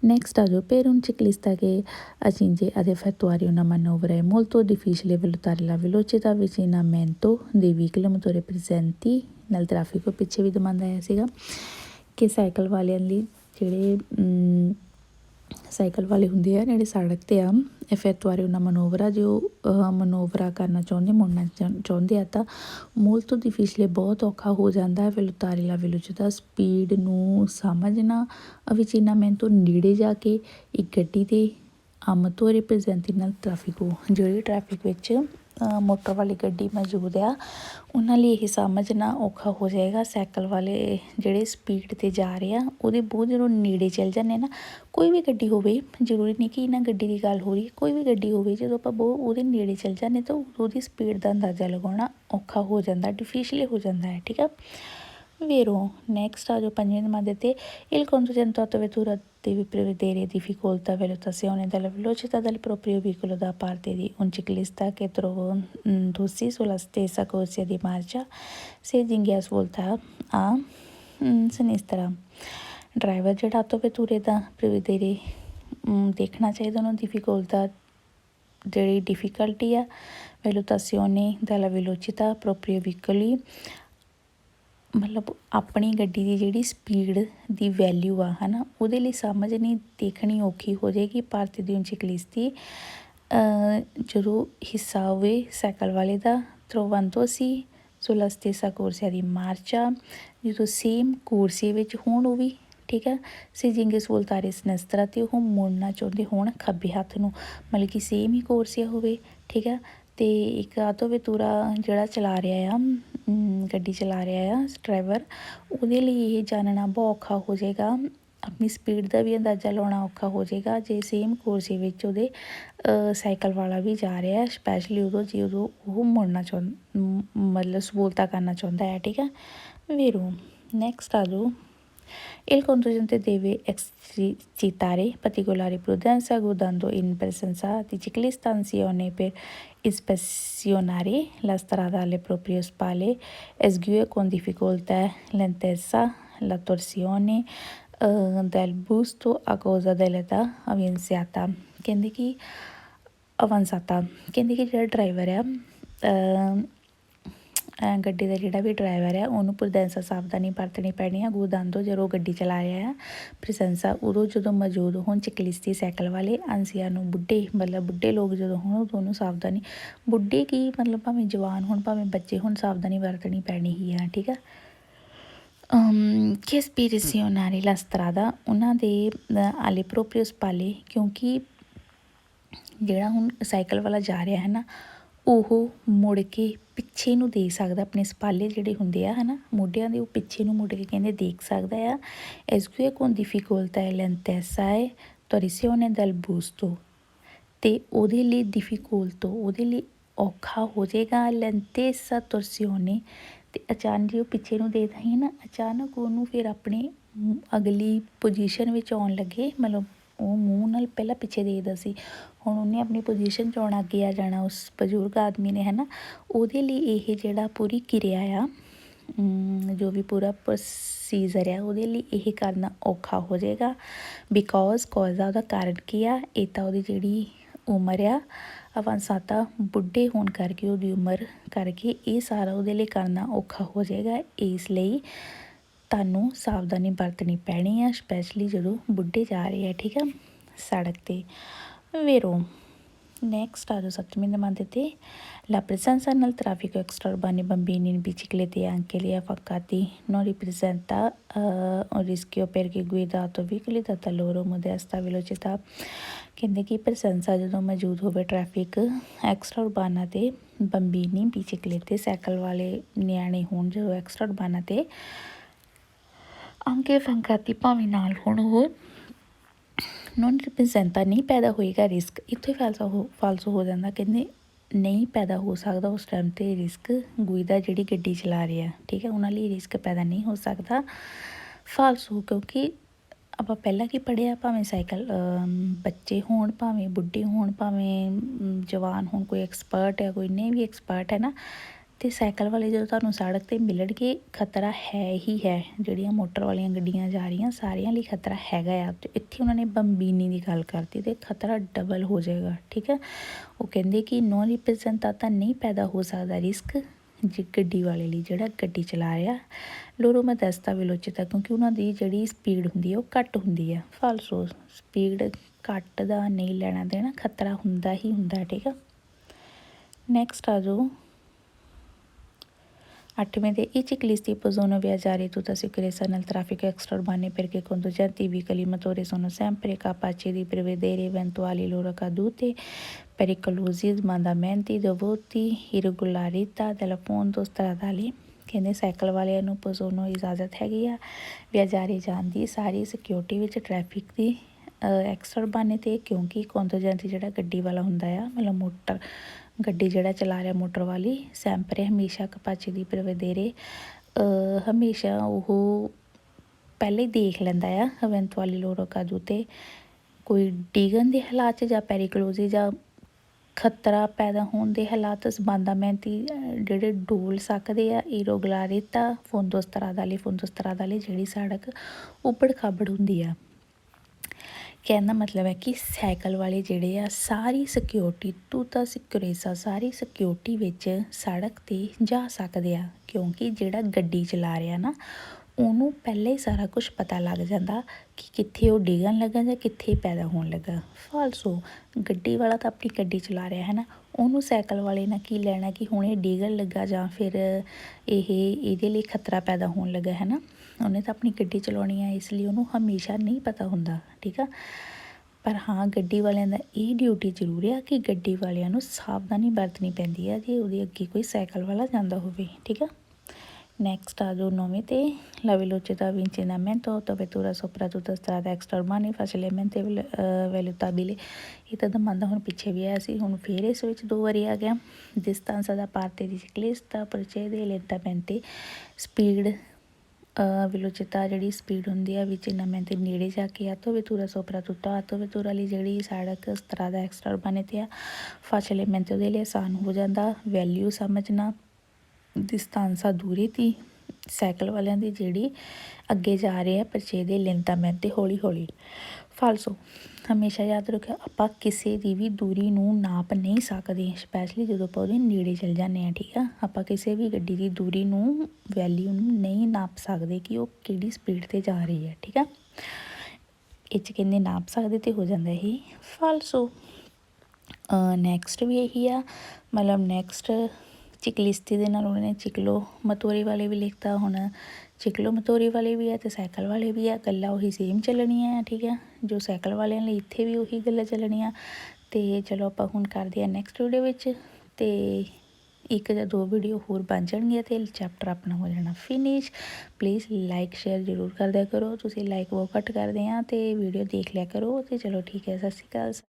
Next per un ciclista che aggiunge ad effettuare una manovra è molto difficile valutare la velocità avvicinamento dei veicoli a motore presenti nel traffico। ਪਿੱਛੇ ਵੀ domanda ਆਇਆ ਸੀਗਾ ਕਿ ਸਾਈਕਲ ਵਾਲਿਆਂ ਲਈ ਜਿਹੜੇ ਸਾਈਕਲ ਵਾਲੇ ਹੁੰਦੇ ਆ ਜਿਹੜੇ ਸੜਕ 'ਤੇ ਆ effettuare una manovra ਜੋ ਮਨੋਵਰਾ ਕਰਨਾ ਚਾਹੁੰਦੇ ਮੁੜਨਾ ਚਾਹੁੰਦੇ ਆ ਤਾਂ molto difficile ਬਹੁਤ ਔਖਾ ਹੋ ਜਾਂਦਾ ਹੈ valutare la velocità ਸਪੀਡ ਨੂੰ ਸਮਝਣਾ avvicinamento ਨੇੜੇ ਜਾ ਕੇ ਇੱਕ ਗੱਡੀ ਦੇ ਆਮ ਤੌਰ ਪ੍ਰੈਜ਼ੈਂਟੀ ਨਾਲ ਟ੍ਰੈਫਿਕ ਜਿਹੜੀ ਟ੍ਰੈਫਿਕ ਵਿੱਚ ਮੋਟਰ ਵਾਲੀ ਗੱਡੀ ਮੌਜੂਦ ਆ ਉਹਨਾਂ ਲਈ ਇਹ ਸਮਝਣਾ ਔਖਾ ਹੋ ਜਾਏਗਾ ਸਾਈਕਲ ਵਾਲੇ ਜਿਹੜੇ ਸਪੀਡ 'ਤੇ ਜਾ ਰਹੇ ਆ ਉਹਦੇ ਬਹੁਤ ਜਦੋਂ ਨੇੜੇ ਚੱਲ ਜਾਂਦੇ ਨਾ ਕੋਈ ਵੀ ਗੱਡੀ ਹੋਵੇ ਜ਼ਰੂਰੀ ਨਹੀਂ ਕਿ ਇਹਨਾਂ ਗੱਡੀ ਦੀ ਗੱਲ ਹੋ ਰਹੀ ਕੋਈ ਵੀ ਗੱਡੀ ਹੋਵੇ ਜਦੋਂ ਆਪਾਂ ਬਹੁਤ ਉਹਦੇ ਨੇੜੇ ਚੱਲ ਜਾਂਦੇ ਤਾਂ ਉਹਦੀ ਸਪੀਡ ਦਾ ਅੰਦਾਜ਼ਾ ਲਗਾਉਣਾ ਔਖਾ ਹੋ ਜਾਂਦਾ ਡਿਫੀਸ਼ੀਅਲ ਹੋ ਜਾਂਦਾ ਹੈ ਠੀਕ ਆ Vero, next a giovani domande il conducente autovettura deve prevedere difficoltà valutazione della velocità del proprio veicolo da parte di un ciclista che trovandosi sulla stessa corsia di marcia si giunge a svolta a sinistra driver ਜਿਹੜਾ autovetture ਦਾ prevedere ਦੇਖਣਾ ਚਾਹੀਦਾ ਉਹਨੂੰ difficoltà ਜਿਹੜੀ difficulty ਆ valutazione della velocità proprio veicoli ਮਤਲਬ ਆਪਣੀ ਗੱਡੀ ਦੀ ਜਿਹੜੀ ਸਪੀਡ ਦੀ ਵੈਲਿਊ ਆ ਹੈ ਨਾ ਉਹਦੇ ਲਈ ਸਮਝਣੀ ਦੇਖਣੀ ਔਖੀ ਹੋ ਜਾਏਗੀ ਭਾਰਤੀ ਦੀ ਚਿਕਲਿਸਤੀ ਜਦੋਂ ਹਿੱਸਾ ਹੋਵੇ ਸਾਈਕਲ ਵਾਲੇ ਦਾ trovandosi sulla stessa corsia di marcia ਜਦੋਂ ਸੇਮ ਕੋਰਸੇ ਵਿੱਚ ਹੋਣ ਉਹ ਵੀ ਠੀਕ ਹੈ ਸਿਜਿੰਗੇ ਸਵੋਲਤਾਰੇ ਸਿਨੈਸਤਰਾ ਅਤੇ ਉਹ ਮੁੜਨਾ ਚਾਹੁੰਦੇ ਹੋਣ ਖੱਬੇ ਹੱਥ ਨੂੰ ਮਤਲਬ ਕਿ ਸੇਮ ਹੀ ਕੋਰਸਿਆ ਹੋਵੇ ਠੀਕ ਹੈ ਅਤੇ ਇੱਕ autovettura ਜਿਹੜਾ ਚਲਾ ਰਿਹਾ ਆ ਗੱਡੀ ਚਲਾ ਰਿਹਾ ਆ ਡਰਾਈਵਰ ਉਹਦੇ ਲਈ ਇਹ ਜਾਣਨਾ ਬਹੁਤ ਔਖਾ ਹੋ ਜਾਏਗਾ ਆਪਣੀ ਸਪੀਡ ਦਾ ਵੀ ਅੰਦਾਜ਼ਾ ਲਾਉਣਾ ਔਖਾ ਹੋ ਜਾਏਗਾ ਜੇ ਸੇਮ ਕੋਰਸੇ ਵਿੱਚ ਉਹਦੇ ਸਾਈਕਲ ਵਾਲਾ ਵੀ ਜਾ ਰਿਹਾ ਸਪੈਸ਼ਲੀ ਉਦੋਂ ਉਹ ਮੁੜਨਾ ਮਤਲਬ ਸਹੂਲਤਾਂ ਕਰਨਾ ਚਾਹੁੰਦਾ ਹੈ ਠੀਕ ਹੈ ਵੇਰੋ ਨੈਕਸਟ ਆ ਜਾਓ Il conducente deve esercitare particolare prudenza guidando in presenza di ciclista anziani per ispezionare la strada alle proprie spalle, esegue con difficoltà lentezza, la torsione del busto a causa dell'età avanzata. ਕਹਿੰਦੇ ਕਿ ਜਿਹੜਾ ਡਰਾਈਵਰ ਆ ਗੱਡੀ ਦਾ ਜਿਹੜਾ ਵੀ ਡਰਾਈਵਰ ਆ ਉਹਨੂੰ ਪ੍ਰੋਡੈਂਸਾ ਸਾਵਧਾਨੀ ਵਰਤਣੀ ਪੈਣੀ ਆ ਗੁਦਾਂਦੋ ਜਦੋਂ ਗੱਡੀ ਚਲਾ ਰਿਹਾ ਆ ਪ੍ਰੈਜ਼ੈਂਸਾ ਉਦੋਂ ਜਦੋਂ ਮੌਜੂਦ ਹੋਣ ਚਿਕਲਿਸਤੀ ਸਾਈਕਲ ਵਾਲੇ ਅੰਸਿਆਂ ਨੂੰ ਬੁੱਢੇ ਲੋਕ ਜਦੋਂ ਹੋਣ ਉਦੋਂ ਉਹਨੂੰ ਸਾਵਧਾਨੀ ਬੁੱਢੇ ਕੀ ਮਤਲਬ ਭਾਵੇਂ ਜਵਾਨ ਹੋਣ ਭਾਵੇਂ ਬੱਚੇ ਹੋਣ ਸਾਵਧਾਨੀ ਵਰਤਣੀ ਪੈਣੀ ਹੀ ਆ ਠੀਕ ਆ che spedizionare la strada ਉਹਨਾਂ ਦੇ alle proprio spalle ਕਿਉਂਕਿ ਜਿਹੜਾ ਹੁਣ ਸਾਈਕਲ ਵਾਲਾ ਜਾ ਰਿਹਾ ਹੈ ਨਾ ਉਹ ਮੁੜ ਕੇ ਪਿੱਛੇ ਨੂੰ ਦੇਖ ਸਕਦਾ ਆਪਣੇ ਸਪਾਲੇ ਜਿਹੜੇ ਹੁੰਦੇ ਆ ਹੈ ਨਾ ਮੋਢਿਆਂ ਦੇ ਉਹ ਪਿੱਛੇ ਨੂੰ ਮੁੜ ਕੇ ਕਹਿੰਦੇ ਦੇਖ ਸਕਦਾ ਆ esegue con difficoltà lentezza e torsione del busto ਅਤੇ ਉਹਦੇ ਲਈ difficolto ਉਹਦੇ ਲਈ ਔਖਾ ਹੋ ਜਾਏਗਾ lentezza torsione ਅਤੇ ਅਚਾਨਕ ਜੇ ਉਹ ਪਿੱਛੇ ਨੂੰ ਦੇਖਦਾ ਸੀ ਨਾ ਅਚਾਨਕ ਉਹਨੂੰ ਫਿਰ ਆਪਣੇ ਅਗਲੀ ਪੋਜੀਸ਼ਨ ਵਿੱਚ ਆਉਣ ਲੱਗੇ ਮਤਲਬ ਉਹ ਮੂੰਹ ਨਾਲ ਪਹਿਲਾਂ ਪਿੱਛੇ ਦੇਖਦਾ ਸੀ ਹੁਣ ਉਹਨੇ ਆਪਣੀ ਪੋਜੀਸ਼ਨ 'ਚ ਆਉਣਾ ਅੱਗੇ ਆ ਜਾਣਾ ਉਸ ਬਜ਼ੁਰਗ ਆਦਮੀ ਨੇ ਹੈ ਨਾ ਉਹਦੇ ਲਈ ਇਹ ਜਿਹੜਾ ਪੂਰੀ ਕਿਰਿਆ ਆ ਜੋ ਵੀ ਪੂਰਾ ਪ੍ਰੋਸੀਜਰ ਆ ਉਹਦੇ ਲਈ ਇਹ ਕਰਨਾ ਔਖਾ ਹੋ ਜਾਏਗਾ ਬਿਕੋਜ਼ ਦਾ ਉਹਦਾ ਕਾਰਨ ਕੀ ਆ ਇਹ ਤਾਂ ਉਹਦੀ ਜਿਹੜੀ ਉਮਰ ਆ ਅਵਾਂਸਾਤਾ ਬੁੱਢੇ ਹੋਣ ਕਰਕੇ ਉਹਦੀ ਉਮਰ ਕਰਕੇ ਇਹ ਸਾਰਾ ਉਹਦੇ ਲਈ ਕਰਨਾ ਔਖਾ ਹੋ ਜਾਏਗਾ ਇਸ ਲਈ ਤੁਹਾਨੂੰ ਸਾਵਧਾਨੀ ਵਰਤਣੀ ਪੈਣੀ ਆ ਸਪੈਸ਼ਲੀ ਜਦੋਂ ਬੁੱਢੇ ਜਾ ਰਹੇ ਆ ਠੀਕ ਆ ਸੜਕ 'ਤੇ ਵੇਰੋ next a 7ª domanda te la presenza nel traffico extraurbano bambini in biciclette e anche lì affaccati non rappresenta un rischio per chi guida autoveicoli data loro modesta velocità ਕਹਿੰਦੇ ਕਿ ਪ੍ਰੈਜ਼ੈਂਸਾ ਜਦੋਂ ਮੌਜੂਦ ਹੋਵੇ ਟ੍ਰੈਫਿਕ ਐਕਸਟਰਾ ਉਰਬਾਨਾ 'ਤੇ ਬੰਬੀਨੀ ਬੀਚਿਕਲੇਤੇ ਸਾਈਕਲ ਵਾਲੇ ਨਿਆਣੇ ਹੋਣ ਜਦੋਂ ਐਕਸਟਰਾ ਉਰਬਾਨਾ 'ਤੇ ਅੰਕੇ ਫੰਕਾਤੀ ਭਾਵੇਂ ਨਾਲ ਹੋਣ ਉਹ ਨੋਨ ਰਿਪਰੈਜ਼ੈਂਟਾ ਨਹੀਂ ਪੈਦਾ ਹੋਏਗਾ ਰਿਸਕ ਇੱਥੇ ਫਾਲਸੋ ਹੋ ਜਾਂਦਾ ਕਹਿੰਦੇ ਨਹੀਂ ਪੈਦਾ ਹੋ ਸਕਦਾ ਉਸ ਟਾਈਮ 'ਤੇ ਰਿਸਕ ਗੁਈਦਾ ਜਿਹੜੀ ਗੱਡੀ ਚਲਾ ਰਿਹਾ ਠੀਕ ਹੈ ਉਹਨਾਂ ਲਈ ਰਿਸਕ ਪੈਦਾ ਨਹੀਂ ਹੋ ਸਕਦਾ ਫਾਲਸੋ ਕਿਉਂਕਿ ਆਪਾਂ ਪਹਿਲਾਂ ਕੀ ਪੜ੍ਹਿਆ ਭਾਵੇਂ ਸਾਈਕਲ ਬੱਚੇ ਹੋਣ ਭਾਵੇਂ ਬੁੱਢੇ ਹੋਣ ਭਾਵੇਂ ਜਵਾਨ ਹੋਣ ਕੋਈ ਐਕਸਪਰਟ ਹੈ ਕੋਈ ਨਹੀਂ ਵੀ ਐਕਸਪਰਟ ਹੈ ਨਾ ਤੇ ਸਾਈਕਲ ਵਾਲੇ ਜਦੋਂ ਤੁਹਾਨੂੰ ਸੜਕ ਤੇ ਮਿਲਣਗੇ ਖਤਰਾ ਹੈ ਹੀ ਹੈ, ਜਿਹੜੀਆਂ ਮੋਟਰ ਵਾਲੀਆਂ ਗੱਡੀਆਂ ਜਾ ਰਹੀਆਂ ਸਾਰਿਆਂ ਲਈ ਖਤਰਾ ਹੈਗਾ ਆ। ਤੇ ਇੱਥੇ ਉਹਨਾਂ ਨੇ ਬੰਬੀਨੀ ਦੀ ਗੱਲ ਕਰਤੀ ਤੇ ਖਤਰਾ ਡਬਲ ਹੋ ਜਾਏਗਾ, ਠੀਕ ਹੈ। ਉਹ ਕਹਿੰਦੇ ਕਿ ਨੋ ਰਿਪਰੈਜ਼ੈਂਟਾ ਤਾਂ ਨਹੀਂ ਪੈਦਾ ਹੋ ਸਕਦਾ ਰਿਸਕ ਜੀ ਗੱਡੀ ਵਾਲੇ ਲਈ ਜਿਹੜਾ ਗੱਡੀ ਚਲਾ ਰਿਹਾ। ਲੋਰੋ ਮੈਂ ਦੱਸਤਾ ਵਿਲੋਚਿਤਾ ਕਿਉਂਕਿ ਉਹਨਾਂ ਦੀ ਜਿਹੜੀ ਸਪੀਡ ਹੁੰਦੀ ਹੈ ਉਹ ਘੱਟ ਹੁੰਦੀ ਹੈ। ਫਾਲਸੋ ਸਪੀਡ ਘੱਟ ਦਾ ਨਹੀਂ ਲੈਣਾ ਦੇਣਾ, ਖਤਰਾ ਹੁੰਦਾ ਹੀ ਹੁੰਦਾ, ਠੀਕ ਆ। ਨੈਕਸਟ ਆ ਜਾਓ 8ਵੇਂ ਦੇ I ciclisti possono viaggiare tutta sicurezza nel traffico extraurbano perché i conducenti i veicoli motori sono sempre capaci di prevedere eventuali loro cadute pericolosi, smandamenti dovuti irregolarità del fondo stradale। ਕਹਿੰਦੇ ਸਾਈਕਲ ਵਾਲਿਆਂ ਨੂੰ ਪੋਜ਼ੋਨੋ ਇਜਾਜ਼ਤ ਹੈਗੀ ਆ ਵਿਆਜਾਰੇ ਜਾਣ ਦੀ ਸਾਰੀ ਸਿਕਿਉਰਿਟੀ ਵਿੱਚ ਟ੍ਰੈਫਿਕ ਦੀ ਐਕਸਟਰਬਾਨੇ 'ਤੇ, ਕਿਉਂਕਿ ਕੰਦੋਜੈਂਤੀ ਜਿਹੜਾ ਗੱਡੀ ਵਾਲਾ ਹੁੰਦਾ ਆ, ਮਤਲਬ ਮੋਟਰ ਗੱਡੀ ਜਿਹੜਾ ਚਲਾ ਰਿਹਾ ਮੋਟਰ ਵਾਲੀ ਸੈਂਪਰੇ ਹਮੇਸ਼ਾ ਕਪਾਚੀ ਦੀ ਪ੍ਰਵੇਦੇਰੇ ਹਮੇਸ਼ਾ ਉਹ ਪਹਿਲੇ ਹੀ ਦੇਖ ਲੈਂਦਾ ਆ ਇਵੈਂਟੁਅਲੀ ਲੋਰੋ ਕਾਜੂ 'ਤੇ ਕੋਈ ਡਿੱਗਣ ਦੇ ਹਾਲਾਤ 'ਚ ਜਾਂ ਪੈਰੀਕਲੋਜੀ ਜਾਂ ਖਤਰਾ ਪੈਦਾ ਹੋਣ ਦੇ ਹਾਲਾਤ ਸਬੰਧਾਮੈਂਤੀ ਜਿਹੜੇ ਡੋਲ ਸਕਦੇ ਆ ਇਰੋਗਲਾਰਿਤਾ ਫੁੰਦੋਸਤਰਾਦਾ ਲਈ ਜਿਹੜੀ ਸੜਕ ਉਬੜ ਖਾਬੜ ਹੁੰਦੀ ਆ। ਕਹਿਣ ਦਾ ਮਤਲਬ ਹੈ ਕਿ ਸਾਈਕਲ ਵਾਲੇ ਜਿਹੜੇ ਆ ਸਾਰੀ ਸਿਕਿਉਰਿਟੀ ਤੂਤਾ ਸਿਕਿਉਰੇਸਾ ਸਾਰੀ ਸਿਕਿਉਰਿਟੀ ਵਿੱਚ ਸੜਕ 'ਤੇ ਜਾ ਸਕਦੇ ਆ, ਕਿਉਂਕਿ ਜਿਹੜਾ ਗੱਡੀ ਚਲਾ ਰਿਹਾ ਨਾ ਉਹਨੂੰ ਪਹਿਲਾਂ ਹੀ ਸਾਰਾ ਕੁਝ ਪਤਾ ਲੱਗ ਜਾਂਦਾ ਕਿ ਕਿੱਥੇ ਉਹ ਡਿੱਗਣ ਲੱਗਾ ਜਾਂ ਕਿੱਥੇ ਪੈਦਾ ਹੋਣ ਲੱਗਾ। ਫਾਲਸੋ ਗੱਡੀ ਵਾਲਾ ਤਾਂ ਆਪਣੀ ਗੱਡੀ ਚਲਾ ਰਿਹਾ ਹੈ ਨਾ, ਉਹਨੂੰ ਸਾਈਕਲ ਵਾਲੇ ਨਾਲ ਕੀ ਲੈਣਾ ਕਿ ਹੁਣ ਇਹ ਡਿੱਗਣ ਲੱਗਾ ਜਾਂ ਫਿਰ ਇਹਦੇ ਲਈ ਖਤਰਾ ਪੈਦਾ ਹੋਣ ਲੱਗਾ ਹੈ ਨਾ। ਉਹਨੇ ਤਾਂ ਆਪਣੀ ਗੱਡੀ ਚਲਾਉਣੀ ਆ, ਇਸ ਲਈ ਉਹਨੂੰ ਹਮੇਸ਼ਾ ਨਹੀਂ ਪਤਾ ਹੁੰਦਾ, ਠੀਕ ਆ। ਪਰ ਹਾਂ ਗੱਡੀ ਵਾਲਿਆਂ ਦਾ ਇਹ ਡਿਊਟੀ ਜ਼ਰੂਰ ਆ ਕਿ ਗੱਡੀ ਵਾਲਿਆਂ ਨੂੰ ਸਾਵਧਾਨੀ ਵਰਤਣੀ ਪੈਂਦੀ ਆ ਜੇ ਉਹਦੇ ਅੱਗੇ ਕੋਈ ਸਾਈਕਲ ਵਾਲਾ ਜਾਂਦਾ ਹੋਵੇ, ਠੀਕ ਆ। Next a giorno mete la velocità avvicinamento vettura sopra tutta strada extraurbana facilmente valutabile। ਇਹ ਤਾਂ ਦਮਾਂਦਾ ਹੁਣ ਪਿੱਛੇ ਵੀ ਆਇਆ ਸੀ, ਹੁਣ ਫਿਰ ਇਸ ਵਿੱਚ 2 ਵਾਰੀ ਆ ਗਿਆ। distanza da parte di ciclista procede lentamente speed velocità ਜਿਹੜੀ ਸਪੀਡ ਹੁੰਦੀ ਆ ਵਿਚਿਨਮੈਂਟ ਨੇੜੇ ਜਾ ਕੇ ਆਤੋ vettura sopra tutta ਆਤੋ vettura ਲਈ ਜਿਹੜੀ ਸੜਕ strada extraurbana 'ਤੇ ਆ facilmente ਉਹਦੇ ਲਈ ਆਸਾਨ ਹੋ ਜਾਂਦਾ। ਵੈਲਿਊ ਸਮਝਣਾ distanza ਦੂਰੀ ਤੀ ਸਾਈਕਲ ਵਾਲਿਆਂ ਦੀ ਜਿਹੜੀ ਅੱਗੇ ਜਾ ਰਹੇ ਆ ਪਰਚੇ ਦੇ ਲੈਂਟਾਮੈਂਟ 'ਤੇ ਹੌਲੀ ਹੌਲੀ। ਫਾਲਸੋ ਹਮੇਸ਼ਾ ਯਾਦ ਰੱਖਿਓ ਆਪਾਂ ਕਿਸੇ ਦੀ ਵੀ ਦੂਰੀ ਨੂੰ ਨਾਪ ਨਹੀਂ ਸਕਦੇ, ਸਪੈਸ਼ਲੀ ਜਦੋਂ ਆਪਾਂ ਉਹਦੇ ਨੇੜੇ ਚਲ ਜਾਂਦੇ ਹਾਂ, ਠੀਕ ਆ। ਆਪਾਂ ਕਿਸੇ ਵੀ ਗੱਡੀ ਦੀ ਦੂਰੀ ਨੂੰ ਵੈਲਿਊ ਨੂੰ ਨਹੀਂ ਨਾਪ ਸਕਦੇ ਕਿ ਉਹ ਕਿਹੜੀ ਸਪੀਡ 'ਤੇ ਜਾ ਰਹੀ ਹੈ, ਠੀਕ ਆ। ਇਹ 'ਚ ਕਹਿੰਦੇ ਨਾਪ ਸਕਦੇ ਤੇ ਹੋ ਜਾਂਦਾ ਇਹ ਫਾਲਸੋ। ਨੈਕਸਟ ਵੀ ਇਹੀ ਆ, ਮਤਲਬ ਨੈਕਸਟ ਚਿਕਲਿਸਤੀ ਦੇ ਨਾਲ ਉਹਨਾਂ ਨੇ ਚਿਕਲੋ ਮਤੋਰੀ ਵਾਲੇ ਵੀ ਲਿਖਤਾ। ਹੁਣ ਚਿਕਲੋ ਮਤੋਰੀ ਵਾਲੇ ਵੀ ਆ ਅਤੇ ਸਾਈਕਲ ਵਾਲੇ ਵੀ ਆ, ਗੱਲਾਂ ਉਹੀ ਸੇਮ ਚੱਲਣੀਆਂ ਆ, ਠੀਕ ਆ। ਜੋ ਸਾਈਕਲ ਵਾਲਿਆਂ ਲਈ ਇੱਥੇ ਵੀ ਉਹੀ ਗੱਲਾਂ ਚੱਲਣੀਆਂ। ਅਤੇ ਚਲੋ ਆਪਾਂ ਹੁਣ ਕਰਦੇ ਹਾਂ ਨੈਕਸਟ ਵੀਡੀਓ ਵਿੱਚ, ਅਤੇ 1 ਜਾਂ 2 ਵੀਡੀਓ ਹੋਰ ਬਣ ਜਾਣਗੀਆਂ ਅਤੇ ਚੈਪਟਰ ਆਪਣਾ ਹੋ ਜਾਣਾ ਫਿਨਿਸ਼। ਪਲੀਜ਼ ਲਾਈਕ ਸ਼ੇਅਰ ਜ਼ਰੂਰ ਕਰ ਦਿਆ ਕਰੋ, ਤੁਸੀਂ ਲਾਈਕ ਬਹੁਤ ਘੱਟ ਕਰਦੇ ਆ ਅਤੇ ਵੀਡੀਓ ਦੇਖ ਲਿਆ ਕਰੋ। ਅਤੇ ਚਲੋ ਠੀਕ ਹੈ, ਸਤਿ ਸ਼੍ਰੀ ਅਕਾਲ।